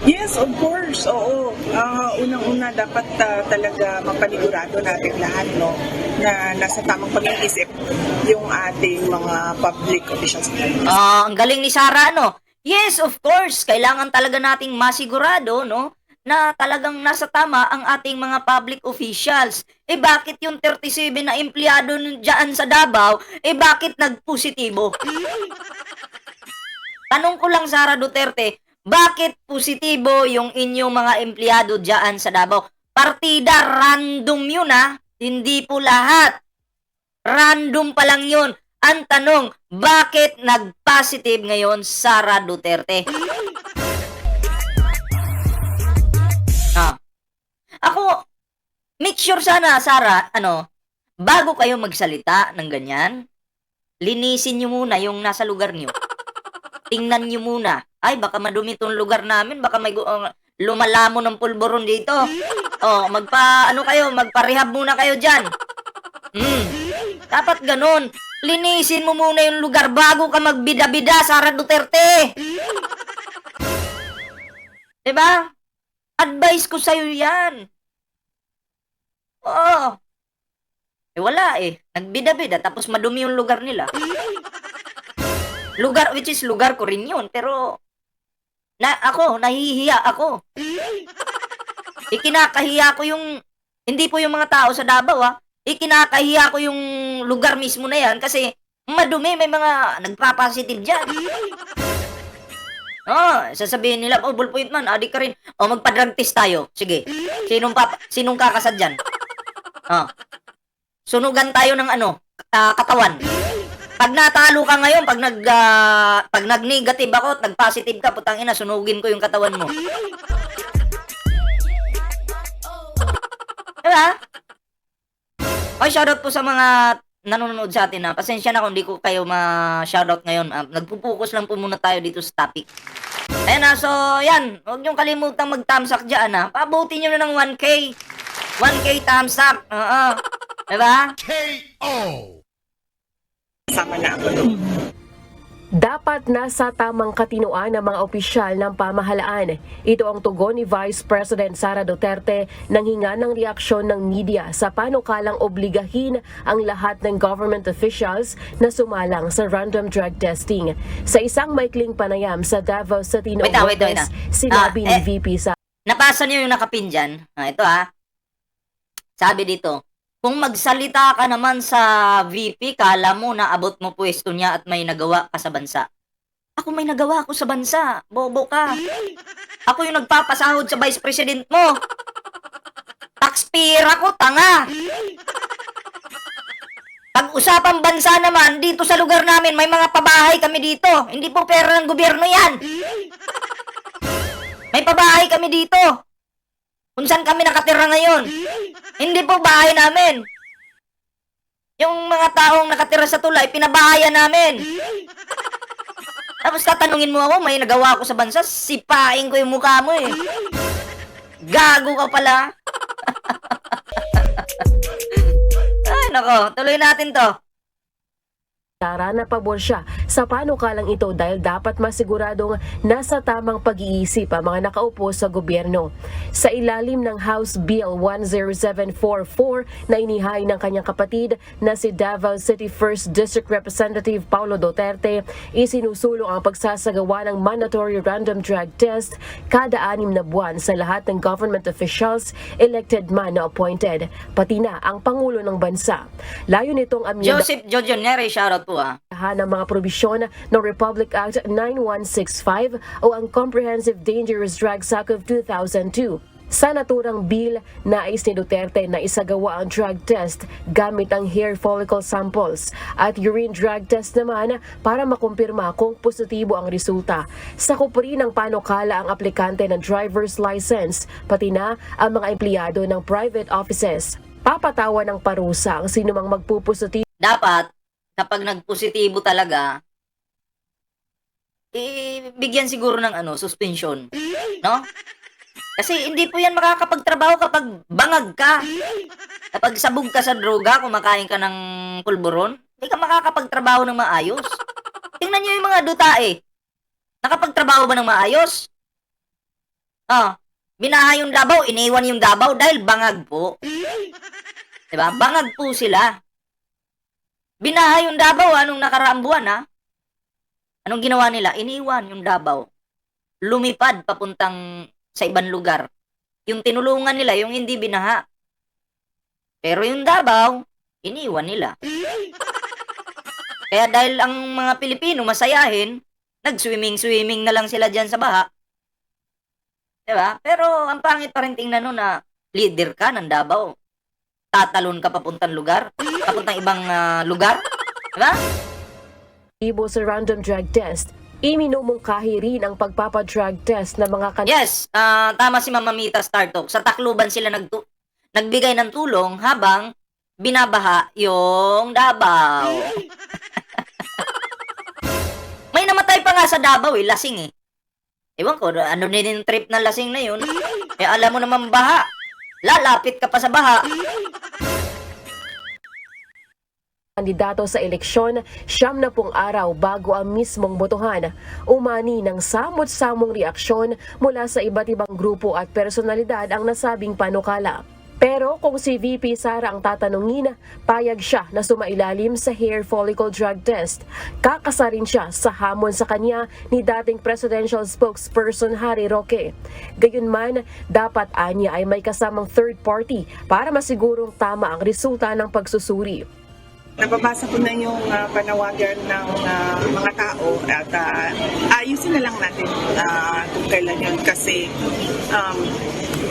Yes, of course. Oo. Unang-una dapat talaga mapanigurado natin lahat, no, na nasa tamang pag-iisip yung ating mga public officials. Ang galing ni Sarah, no? Yes, of course. Kailangan talaga nating masigurado, no? Na talagang nasa tama ang ating mga public officials. Bakit yung 37 na empleyado dyan sa Davao, bakit nagpositibo? Tanong ko lang, Sara Duterte, bakit positibo yung inyong mga empleyado dyan sa Davao? Partida, random yun ha. Hindi po lahat. Random pa lang yun. Ang tanong, bakit nag-positive ngayon Sara Duterte? Ako, make sure sana, Sara, bago kayo magsalita ng ganyan, linisin nyo muna yung nasa lugar nyo. Tingnan nyo muna. Ay, baka madumi tong lugar namin. Baka may lumalamo ng pulburon dito. Magpa-rehab muna kayo dyan. Dapat ganun. Linisin mo muna yung lugar bago ka magbida-bida, Sara Duterte. Diba? Advice ko sa'yo yan. Oo. Wala eh. Nagbida-bida tapos madumi yung lugar nila. Which is lugar ko rin yun. Pero, nahihiya ako. Ikinakahiya ko yung, hindi po yung mga tao sa Davao ikinakahiya ko yung lugar mismo na yan kasi madumi, may mga nagpa-positive dyan. Sasabihin nila, ballpoint man, adik ka rin. Magpa-drug test tayo. Sige. Sinong kakasad dyan? Sunugan tayo ng katawan. Pag natalo ka ngayon, pag nag-negative ako at nag-positive ka, putang ina, sunugin ko yung katawan mo. Diba? Okay, shoutout po sa mga nanonood sa atin na. Pasensya na kung hindi ko kayo ma-shoutout ngayon. Nagpo-focus lang po muna tayo dito sa topic. Ayan so yan. Huwag niyong kalimutang mag-thumbs up dyan Paabutin niyo na ng 1K. 1K thumbs up. Diba? KO! Sama na ako doon. Dapat nasa tamang katinoan ng mga opisyal ng pamahalaan. Ito ang tugon ni Vice President Sara Duterte nang hinga ng reaksyon ng media sa panukalang obligahin ang lahat ng government officials na sumalang sa random drug testing. Sa isang maikling panayam sa Davao City noong Martes, sinabi ni VP sa... Napasa niyo yung nakapin dyan? Ito Sabi dito, kung magsalita ka naman sa VP, kala mo na abot mo pwesto niya at may nagawa ka sa bansa. Ako may nagawa ako sa bansa. Bobo ka. Ako yung nagpapasahod sa Vice President mo. Taxpayer ako, tanga. Pag-usapang bansa naman, dito sa lugar namin, may mga pabahay kami dito. Hindi po pera ng gobyerno yan. May pabahay kami dito. Kung saan kami nakatira ngayon. Hindi po bahay namin. Yung mga taong nakatira sa tulay, pinabahayan namin. Tapos tatanungin mo ako, may nagawa ako sa bansa, sipain ko yung mukha mo eh. Gago ka pala. Ay, nako, tuloy natin to. Sara na pabor siya sa panukalang ito dahil dapat masiguradong nasa tamang pag-iisip ang mga nakaupo sa gobyerno. Sa ilalim ng House Bill 10744 na inihain ng kanyang kapatid na si Davao City 1st District Representative Paulo Duterte, isinusulong ang pagsasagawa ng mandatory random drug test kada 6 na buwan sa lahat ng government officials, elected man na appointed, pati na ang Pangulo ng Bansa. Layo nitong Joseph Jojo Neri, shoutout po ng mga probisyon ng Republic Act 9165 o ang Comprehensive Dangerous Drugs Act of 2002. Sa naturang bill, nais ni Duterte na isagawa ang drug test gamit ang hair follicle samples at urine drug test naman para makumpirma kung positibo ang resulta. Sakop rin ng panukala ang aplikante ng driver's license, pati na ang mga empleyado ng private offices. Papatawan ng parusa ang sinumang magpupositibo. Dapat, kapag nagpositibo talaga, bigyan siguro ng suspension. No? Kasi hindi po yan makakapagtrabaho kapag bangag ka. Kapag sabog ka sa droga, kumakain ka ng pulburon, hindi ka makakapagtrabaho ng maayos. Tingnan nyo yung mga duta Nakapagtrabaho ba ng maayos? Binaha yung Davao, iniwan yung Davao dahil bangag po. Diba? Bangag po sila. Binaha yung Davao anong nakaraang buwan, ha? Anong ginawa nila? Iniwan yung Davao. Lumipad papuntang sa ibang lugar. Yung tinulungan nila, yung hindi binaha. Pero yung Davao, iniwan nila. Kaya dahil ang mga Pilipino masayahin, nag-swimming-swimming na lang sila dyan sa baha. Diba? Pero ang pangit pa rin tingnan nun na leader ka ng Davao. Tatalon ka papuntang lugar, papuntang ibang lugar. Diba? Ibo sa random drug test, iminumungkahi rin ang pagpapadrug test ng mga Yes, tama si Mama Mita Startalk. Sa Tacloban sila nagbigay ng tulong habang binabaha yung Davao. May namatay pa nga sa Davao lasing eh. Ewan ko, ano din yung trip na lasing na yun. Eh alam mo naman baha, lalapit ka pa sa baha. kandidato sa eleksyon, 70 araw bago ang mismong botohan. Umani ng samot-samong reaksyon mula sa iba't ibang grupo at personalidad ang nasabing panukala. Pero kung si VP Sara ang tatanungin, payag siya na sumailalim sa hair follicle drug test. Kakasarin siya sa hamon sa kanya ni dating presidential spokesperson Harry Roque. Gayunman, dapat anya ay may kasamang third party para masigurong tama ang resulta ng pagsusuri. Nababasa ko na yung panawagan ng mga tao at ayusin na lang natin kung kailan yun kasi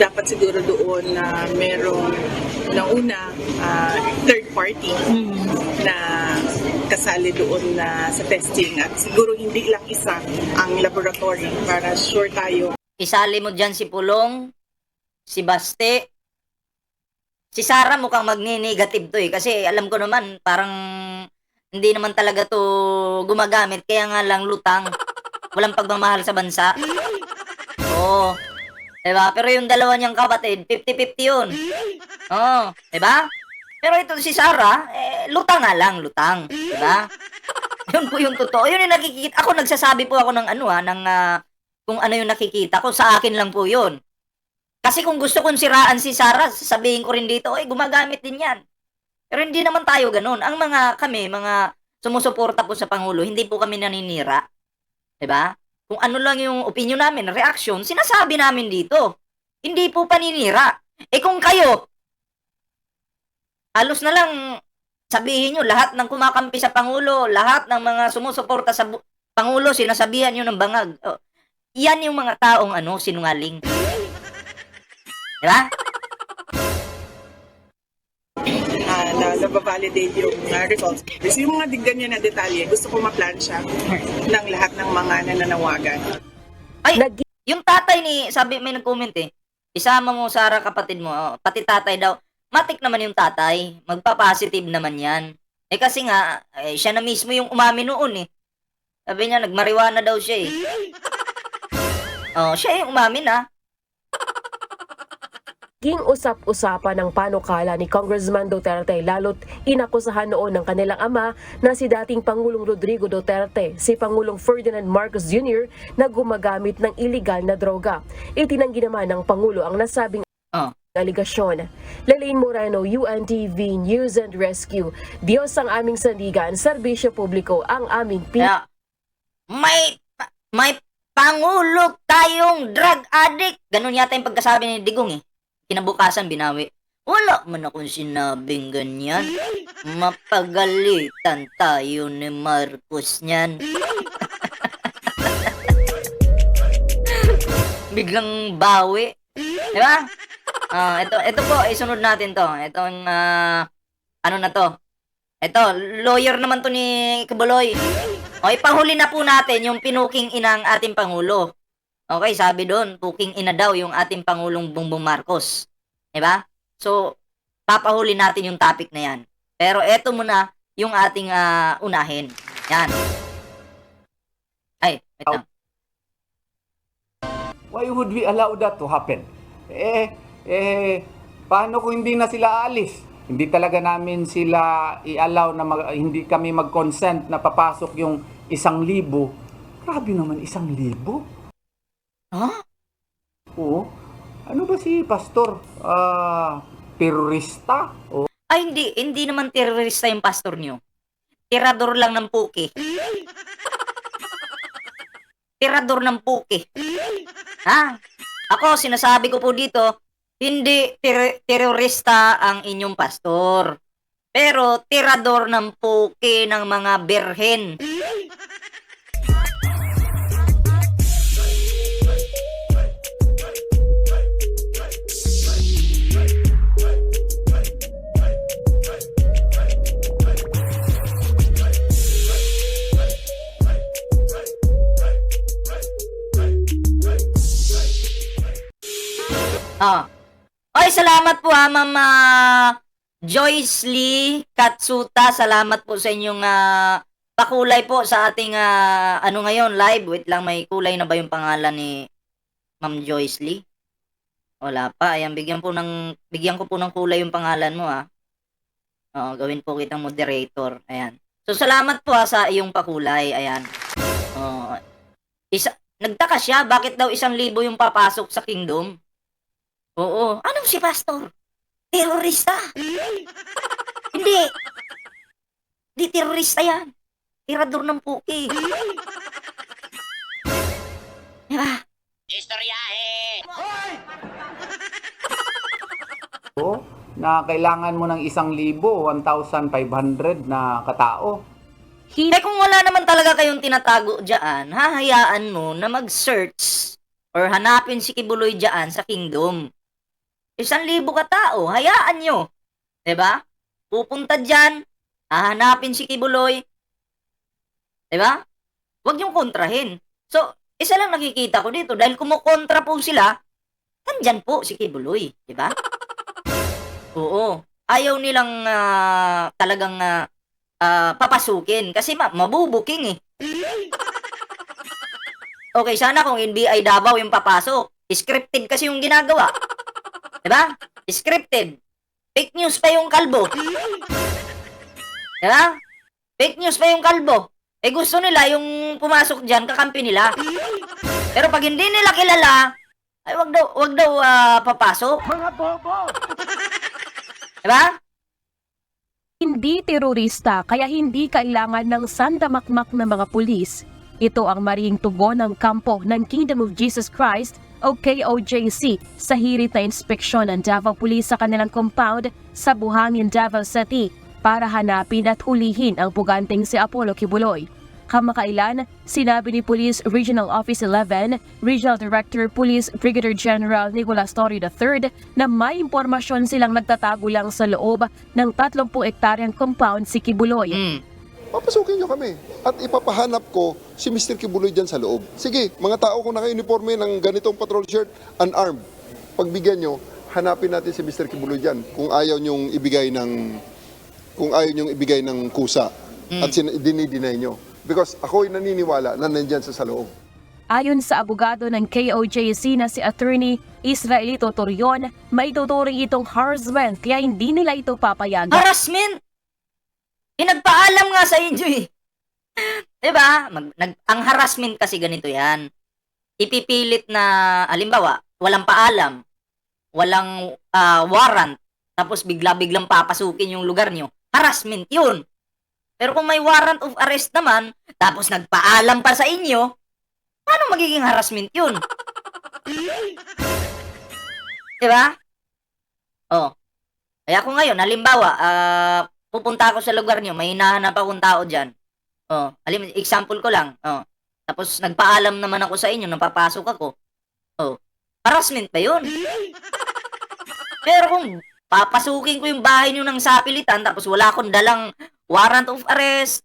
dapat siguro doon na merong una third party na kasali doon sa testing at siguro hindi lang isa ang laboratory para sure tayo. Isali mo dyan si Pulong, si Baste. Si Sara mukhang magni-negative to eh. Kasi alam ko naman, parang hindi naman talaga to gumagamit. Kaya nga lang lutang. Walang pagmamahal sa bansa. Oo. Diba? Pero yung dalawa niyang kapatid, 50-50 yun. Oo. Diba? Pero ito si Sara, lutang nga lang, lutang. Diba? Yun po yung totoo. Yun yung nakikita. Ako nagsasabi po ako ng kung ano yung nakikita ko. Sa akin lang po yun. Kasi kung gusto kong siraan si Sara, sasabihin ko rin dito, gumagamit din yan. Pero hindi naman tayo ganun. Ang mga sumusuporta po sa Pangulo, hindi po kami naninira. Diba? Kung ano lang yung opinion namin, reaction, sinasabi namin dito. Hindi po paninira. Kung kayo, halos na lang sabihin nyo, lahat ng kumakampi sa Pangulo, lahat ng mga sumusuporta sa Pangulo, sinasabihan nyo ng bangag. Yan yung mga taong sinungaling. Diba? Na nababalidate yung results. Kasi yung mga ganyan na detalye, gusto ko ma-plansya ng lahat ng mga nananawagan. Ay, yung tatay sabi, may nag-comment isama mo, Sara, kapatid mo, pati tatay daw, matik naman yung tatay, magpa-positive naman yan. Kasi nga, siya na mismo yung umami noon Sabi niya, nagmariwana daw siya siya yung umami na. Naging usap-usapan ng panukala ni Congressman Duterte lalo't inakusahan noon ng kanilang ama na si dating Pangulong Rodrigo Duterte, si Pangulong Ferdinand Marcos Jr. na gumagamit ng iligal na droga. Itinanggi naman ng Pangulo ang nasabing aligasyon. Lalaine Moreno, UNTV News and Rescue. Diyos ang aming sandigan, serbisyo publiko ang aming May Pangulo tayong drug addict. Ganun yata yung pagkasabi ni Digong Kinabukasan binawi. Wala man akong sinabing ganyan. Mapagalitan tayo ni Marcos niyan. Biglang bawi. Diba? Ito po, isunod natin to. Itong, ano na to? Ito, lawyer naman to ni Kibuloy. Ipahuli na po natin yung pinuking inang ating Pangulo. Okay, sabi doon, puking ina daw yung ating Pangulong Bongbong Marcos. Diba? So, papahuli natin yung topic na yan. Pero eto muna yung ating unahin. Yan. Ay, wait lang. Why would we allow that to happen? Paano kung hindi na sila aalis? Hindi talaga namin sila i-allow na hindi kami mag-consent na papasok yung 1,000. Grabe naman, 1,000? Huh? Oo. Ano ba si Pastor? Terorista? O Ay, hindi naman terorista yung pastor nyo. Tirador lang ng puki. Tirador ng puki. Ha? Ako, sinasabi ko po dito, hindi terorista ang inyong pastor. Pero tirador ng puki ng mga berhen. Ah. Ay, salamat po ha, Ma'am Joyce Lee Katsuta. Salamat po sa inyong pakulay po sa ating ano ngayon, live. Wait lang, may kulay na ba yung pangalan ni Ma'am Joyce Lee? Wala pa. Ayan, bigyan ko po ng kulay yung pangalan mo ha. Oo, gawin po kitang moderator. Ayan. So, salamat po ha sa iyong pakulay. Ayan. Oh, nagtaka siya, bakit daw 1,000 yung papasok sa kingdom? Oo. Anong si Pastor? Terorista? Hindi. Hindi terorista yan. Tirador ng puki. Diba? na kailangan mo ng 1,000, 1,500 na katao. Eh kung wala naman talaga kayong tinatago dyan, hahayaan mo na mag-search or hanapin si Kibuloy dyan sa kingdom. 1,000 katao, hayaan nyo. Diba? Pupunta dyan, hahanapin si Kibuloy. Diba? Huwag nyong kontrahin. So, isa lang nakikita ko dito, dahil kumukontra po sila, nandyan po si Kibuloy. Diba? Oo. Ayaw nilang talagang papasukin kasi mabubuking eh. Okay, sana kung NBI Davao yung papasok. Scripted kasi yung ginagawa. Diba? Scripted. Fake news pa yung kalbo. Diba? Fake news pa yung kalbo. Eh gusto nila yung pumasok dyan, kakampi nila. Pero pag hindi nila kilala, ay wag daw papasok. Mga bobo! Diba? Hindi terorista kaya hindi kailangan ng sandamakmak na mga pulis. Ito ang maring tugon ng kampo ng Kingdom of Jesus Christ o KOJC sa hirit na inspeksyon ng Davao Police sa kanilang compound sa Buhangin, Davao City para hanapin at hulihin ang puganteng si Apollo Kibuloy. Kamakailan, sinabi ni Police Regional Office 11, Regional Director Police Brigadier General Nicolas Torre III na may impormasyon silang nagtatago lang sa loob ng 30 hektaryang compound si Kibuloy. Papasukin nyo kami at ipapahanap ko si Mr. Kibuloy dyan sa loob. Sige, mga tao kung naka-uniforme ng ganitong patrol shirt, unarmed, pagbigyan nyo, hanapin natin si Mr. Kibuloy dyan kung ayaw nyong ibigay ng kusa at dinideny nyo. Because ako'y naniniwala na nandyan sa loob. Ayon sa abogado ng KOJC na si Attorney Israelito Torion, may tuturing itong harassment kaya hindi nila ito papayagan. Harassment? Nagpaalam nga sa inyo eh. Diba? Ang harassment kasi ganito yan. Ipipilit na, halimbawa, walang paalam, walang warrant, tapos bigla-biglang papasukin yung lugar nyo. Harassment yun. Pero kung may warrant of arrest naman, tapos nagpaalam pa sa inyo, paano magiging harassment yun? Diba? Oh. Kaya ako ngayon, halimbawa, pupunta ako sa lugar nyo, may hinahanap akong tao dyan. Oh, example ko lang. Oh. Tapos nagpaalam naman ako sa inyo nang papasok ako. Oh. Harassment ba yun? Pero kung papasukin ko yung bahay nyo ng sapilitan, tapos wala akong dalang warrant of arrest,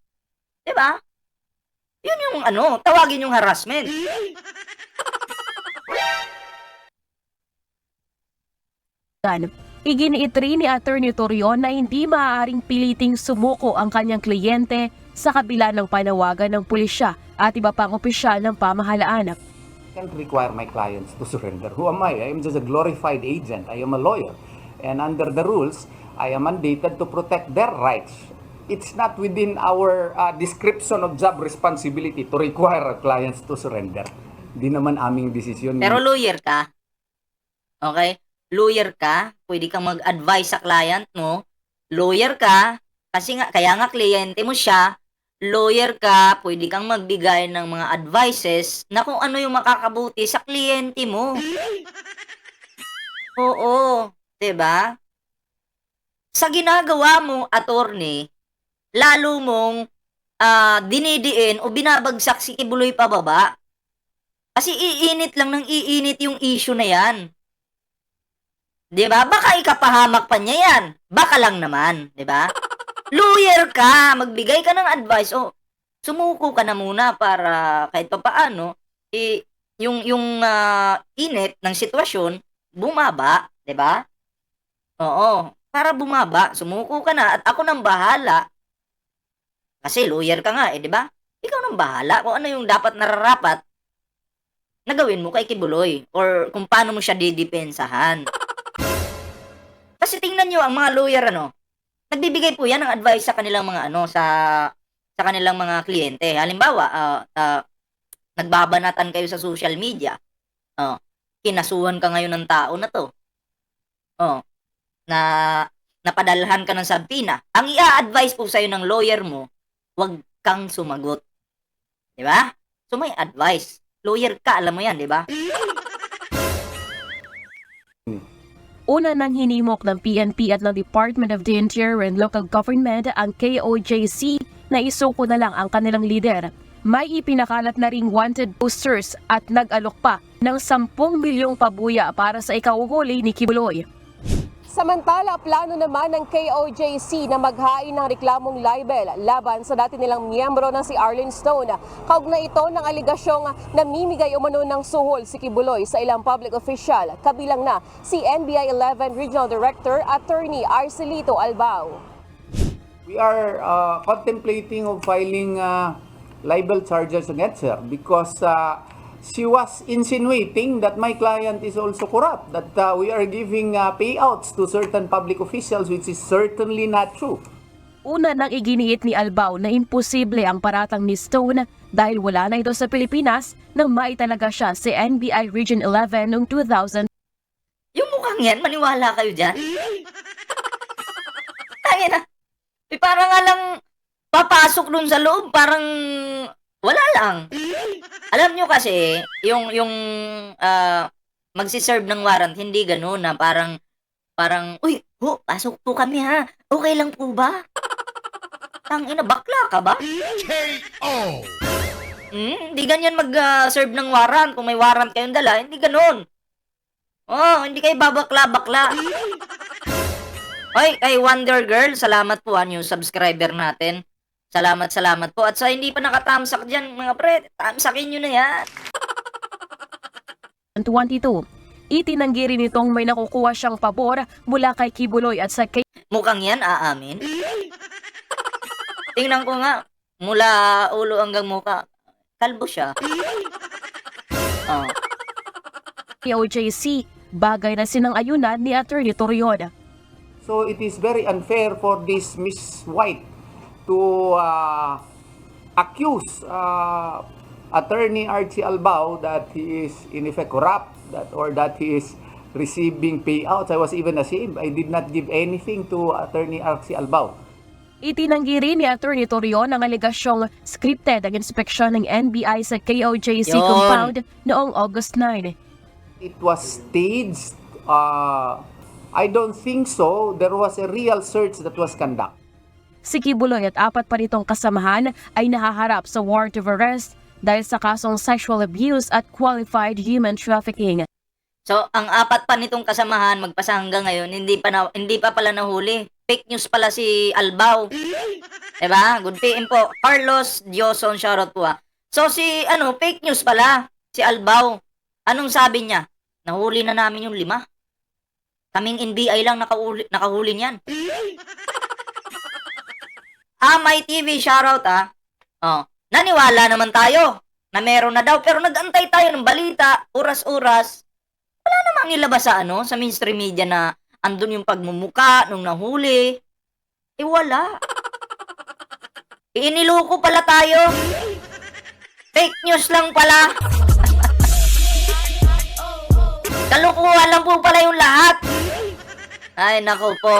diba? Yun yung tawagin yung harassment. Iginiit rin ni Attorney Torion na hindi maaaring piliting sumuko ang kanyang kliyente sa kabila ng panawagan ng pulisya at iba pang opisyal ng pamahalaan. I can't require my clients to surrender. Who am I? I am just a glorified agent. I am a lawyer. And under the rules, I am mandated to protect their rights. It's not within our description of job responsibility to require our clients to surrender. Hindi naman aming desisyon. Pero lawyer ka? Okay? Lawyer ka, pwede kang mag-advise sa client mo. Lawyer ka, kasi nga, kaya nga kliyente mo siya. Lawyer ka, pwede kang magbigay ng mga advices na kung ano yung makakabuti sa kliyente mo. Oo, 'di ba? Sa ginagawa mo, attorney, lalo mong dinidiin o binabagsak si Kibuloy pababa. Kasi iinit lang ng iinit yung issue na yan. 'Di ba? Baka ikapahamak pa niya yan. Baka lang naman, 'di ba? Lawyer ka, magbigay ka ng advice. O, sumuko ka na muna para kahit papaano, yung init ng sitwasyon, bumaba, 'di ba? Oo, para bumaba, sumuko ka na at ako nang bahala. Kasi lawyer ka nga, 'di ba? Ikaw nang bahala kung ano yung dapat nararapat na gawin mo kay Kibuloy or kung paano mo siya didepensahan. Kasi tingnan nyo ang mga lawyer, nagbibigay po yan ng advice sa kanilang mga sa kanilang mga kliyente. Halimbawa, nagbabanatan kayo sa social media. Kinasuhan ka ngayon ng tao na to. Na napadalhan ka ng sabpina. Ang i-advise po sa'yo ng lawyer mo, huwag kang sumagot. Di ba? So may advice. Lawyer ka, alam mo yan, di ba? Una nang hinimok ng PNP at ng Department of the Interior and Local Government ang KOJC na isuko na lang ang kanilang leader. May ipinakalat na ring wanted posters at nag-alok pa ng 10 milyong pabuya para sa ikauhuli ni Kibuloy. Samantala, plano naman ng KOJC na maghain ng reklamong libel laban sa dati nilang miyembro na si Arlene Stone. Kaugnay ito ng aligasyong namimigay umano ng suhol si Kibuloy sa ilang public official, kabilang na si NBI 11 Regional Director Attorney Arcelito Albao. We are contemplating of filing libel charges against her because she was insinuating that my client is also corrupt, that we are giving payouts to certain public officials, which is certainly not true. Una nang iginiit ni Albao na imposible ang paratang ni Stone dahil wala na ito sa Pilipinas nang maitalaga siya sa NBI Region 11 noong 2000. Yung mukhang yan, maniwala kayo dyan? Tangina. Parang nga lang papasok dun sa loob, parang wala lang. Alam nyo kasi, yung magsiserve ng warrant, hindi ganun na parang, uy, pasok po kami ha. Okay lang po ba? Tangina, bakla ka ba? KO! Hindi ganyan mag-serve ng warrant. Kung may warrant kayong dala, hindi ganun. Hindi kayo babakla-bakla. Oy, kay Wonder Girl, salamat po new subscriber natin. Salamat po. At sa hindi pa nakatamsak dyan, mga pre, tamsakin nyo na yan. 22. Itinanggi rin itong may nakukuha siyang pabor mula kay Kibuloy at sa Mukhang yan, aamin. Tingnan ko nga, mula ulo hanggang muka, kalbo siya. KOJC, bagay na sinang-ayunan ni Atty. Torion. So it is very unfair for this Miss White to accuse Attorney Archie Albao that he is in effect corrupt, that he is receiving payouts. I was even ashamed. I did not give anything to Attorney Archie Albao. Itinanggi rin ni Atty. Torion ang aligasyong scripted ang inspeksyon ng NBI sa KOJC Yun. compound noong August 9. It was staged. I don't think so. There was a real search that was conducted. Si Kibuloy at 4 pa nitong kasamahan ay nahaharap sa warrant of arrest dahil sa kasong sexual abuse at qualified human trafficking. So, ang 4 pa nitong kasamahan, magpasa hanggang ngayon, hindi pa pala nahuli. Fake news pala si Albao. Diba? Good PM po. Carlos Dioson, shoutout po ha. So, fake news pala, si Albao. Anong sabi niya? Nahuli na namin yung 5. Kaming NBI lang nakahuli niyan. My TV, shoutout ha. Naniwala naman tayo na meron na daw, pero nag-antay tayo ng balita, oras-oras. Wala namang ilabas sa mainstream media na andun yung pagmumuka nung nahuli. Wala. Iniloko pala tayo. Fake news lang pala. Kaloko Kalokohan lang po pala yung lahat. Ay, naku po.